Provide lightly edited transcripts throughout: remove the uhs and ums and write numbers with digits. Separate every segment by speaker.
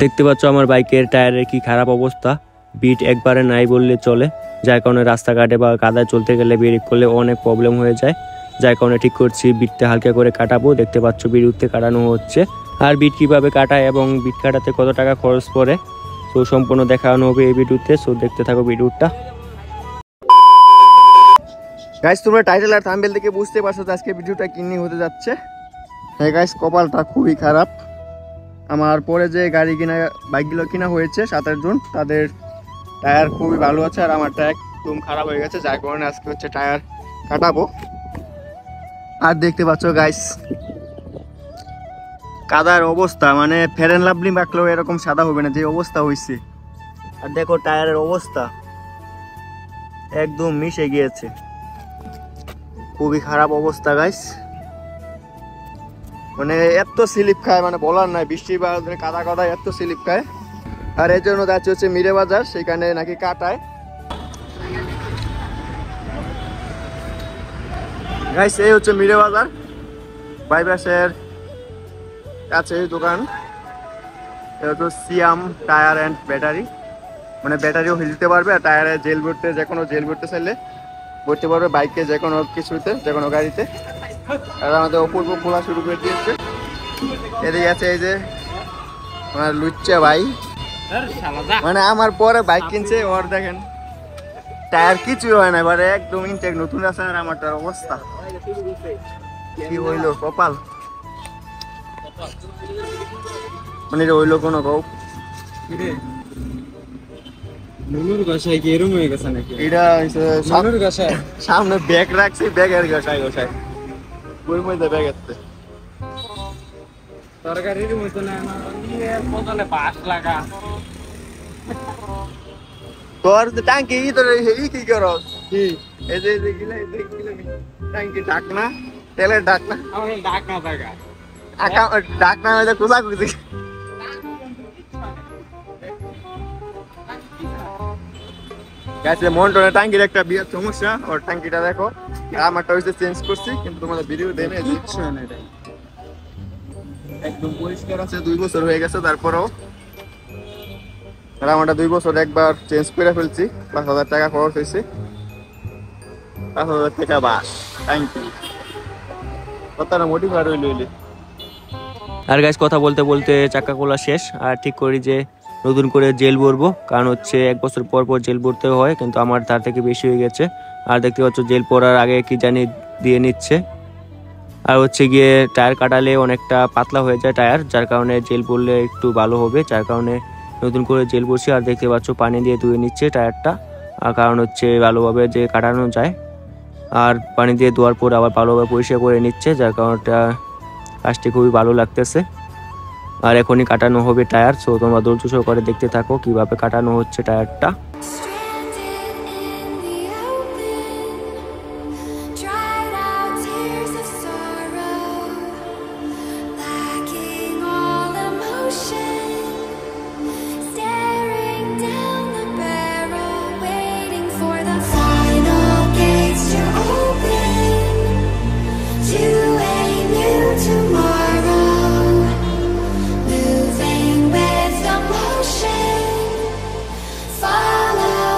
Speaker 1: দেখতে পাচ্ছ আমার বাইকের টায়ারের কি খারাপ অবস্থা, বিট একবারে নাই বললে চলে, যার কারণে রাস্তাঘাটে বা কাদায় চলতে গেলে ব্রেক করলে অনেক প্রবলেম হয়ে যায়। যার কারণে ঠিক করছি বিটটা হালকা করে কাটাবো। দেখতে পাচ্ছ বিট উঠতে কাটানো হচ্ছে, আর বিট কিভাবে কাটায় এবং বিট কাটাতে কত টাকা খরচ পড়ে তো সম্পূর্ণ দেখানো হবে এই ভিডিওতে। সো দেখতে থাকো ভিডিওটা।
Speaker 2: গাইস তোমরা টাইটেল আর থাম্বনেল থেকে বুঝতে পারছো যে আজকে ভিডিওটা কি নিয়ে হতে যাচ্ছে। হ্যাঁ গাইস, কপালটা খুবই খারাপ। আমার পরে যে বাইকগুলো কিনা হয়েছে 7-8 জন, তাদের টায়ার খুবই ভালো আছে আর আমারটা একদম খারাপ হয়ে গেছে, যার কারণে আজকে হচ্ছে টায়ার কাটাবো। আর দেখতে পাচ্ছ গাইস কাদার অবস্থা, মানে ফেয়ার এন্ড লাভলি মাখলেও এরকম সাদা হবে না যে অবস্থা হয়েছে। আর দেখো টায়ারের অবস্থা একদম মিশে গিয়েছে, খুবই খারাপ অবস্থা গাইস। মানে এত স্লিপ খায়, মানে বলার নাই, বৃষ্টি বা কাদা কাদায় এত স্লিপ খায়। আর এর জন্য যাচ্ছে হচ্ছে মিরে বাজার, সেখানে নাকি কাটায়। গাইস এই হচ্ছে মিরে বাজার, বাইপাসের কাছে দোকান। এটা হচ্ছে সিয়াম টায়ার অ্যান্ড ব্যাটারি, মানে ব্যাটারিও দিতে পারবে আর টায়ারে জেল ভরতে, যে কোনো জেল ভরতে চাইলে ভরতে পারবে, বাইকে যে কোনো কিছুতে, যে কোনো গাড়িতে। আর আমাদের অপূর্ব খোলা শুরু করে দিয়েছে। এদিকে আছে এই যে আমার লুচ্চা ভাই, মানে আমার পরে বাইক কিনছে, ওর দেখেন টায়ার কিছুই হয় না, এবারে একদম ইনটেক নতুন আছে। আর আমারটার অবস্থা কি হইলো, কপাল মানে হইলো কোনো গৌ। সামনে ব্যাগ রাখছি, ব্যাগের গোসাই গোসাই বই মধ্যে ব্যাগ আছে তরকারির মতো না, বদলে পাশ লাগা তোর টাঙ্কি তোর কি করো কি এই যে গিলা টাঙ্কি ঢাকনা, তেলের ঢাকনা, ঢাকনা থাকা ঢাকনা হয়ে যায় কোথা করছি। মন্টনের টাঙ্কির একটা বিরাট সমস্যা, ওর টাঙ্কিটা দেখো। আমারটা হচ্ছে চেঞ্জ করছি, কিন্তু তোমাদের ভিডিও দেয় না, একদম পরিষ্কার আছে, 2 বছর হয়ে গেছে তারপরেও। আর আমারটা 2 বছর একবার চেঞ্জ করে ফেলছি, 5,000 টাকা খরচ হয়েছে, 5,000 টাকা বাস টাঙ্কি কতটা মোটিভার হইলে।
Speaker 1: আর গাইস কথা বলতে বলতে চাকা খোলা শেষ, আর ঠিক করি যে নতুন করে জেল ভরবো, কারণ হচ্ছে 1 বছর পর পর জেল ভরতে হয়, কিন্তু আমার তার থেকে বেশি হয়ে গেছে। আর দেখতে পাচ্ছ জেল পরার আগে কি জানি দিয়ে নিচ্ছে। আর হচ্ছে গিয়ে টায়ার কাটালে অনেকটা পাতলা হয়ে যায় টায়ার, যার কারণে জেল পরলে একটু ভালো হবে, যার কারণে নতুন করে জেল বসি। আর দেখতে পাচ্ছ পানি দিয়ে ধুয়ে নিচ্ছে টায়ারটা, আর কারণ হচ্ছে ভালোভাবে যে কাটানো যায়। আর পানি দিয়ে ধোয়ার পর আবার ভালোভাবে পরিষ্কার করে নিচ্ছে, যার কারণে কাজটি খুবই ভালো লাগতেছে। আর এখনই কাটানো হবে টায়ার। সো তোমরা ধৈর্য সহকারে দেখতে থাকো কিভাবে কাটানো হচ্ছে টায়ারটা।
Speaker 3: Follow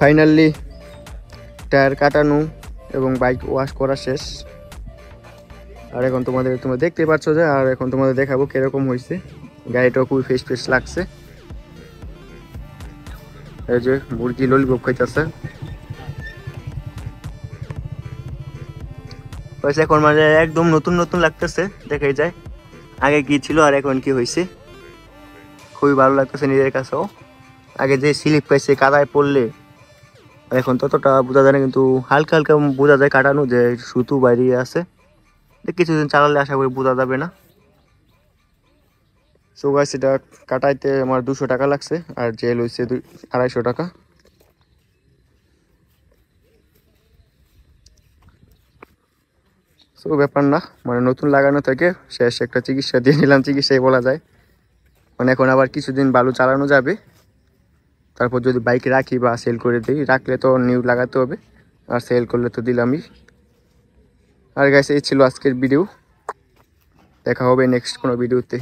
Speaker 2: ফাইনালি টায়ার কাটানো এবং বাইক ওয়াশ করা শেষ। আর এখন তোমরা দেখতে পাচ্ছ যে, আর এখন তোমাদের দেখাবো কিরকম হয়েছে। গাড়িটাও খুবই ফ্রেশ ফ্রেশ লাগছে। এই যে মুরগি ললিপপ খাইতেছে। এখন মানে একদম নতুন নতুন লাগতেছে, দেখাই যায় আগে কি ছিল আর এখন কি হয়েছে। খুবই ভালো লাগতেছে নিজের কাছেও। আগে যে স্লিপ পাইছে কাদায় পড়লে, এখন ততটা বোঝা যায় না, কিন্তু হালকা হালকা বোঝা যায় কাটানো যে সুতো বাইরে আছে। কিছুদিন চালালে আশা করি বোঝা যাবে না। সো গাইস, এটা কাটাইতে আমার 200 টাকা লাগছে আর জেল হয়েছে 250 টাকা। সো ব্যাপার না, মানে নতুন লাগানো থেকে শেষ একটা চিকিৎসা দিয়ে নিলাম, চিকিৎসাই বলা যায়। মানে এখন আবার কিছুদিন ভালো চালানো যাবে, তারপর যদি বাইক রাখি বা সেল করে দিই, রাখলে তো নিউ লাগাতে হবে, আর সেল করলে তো দিলামই। আর গাইস, এই ছিল আজকের ভিডিও। দেখা হবে নেক্সট কোনো ভিডিওতে।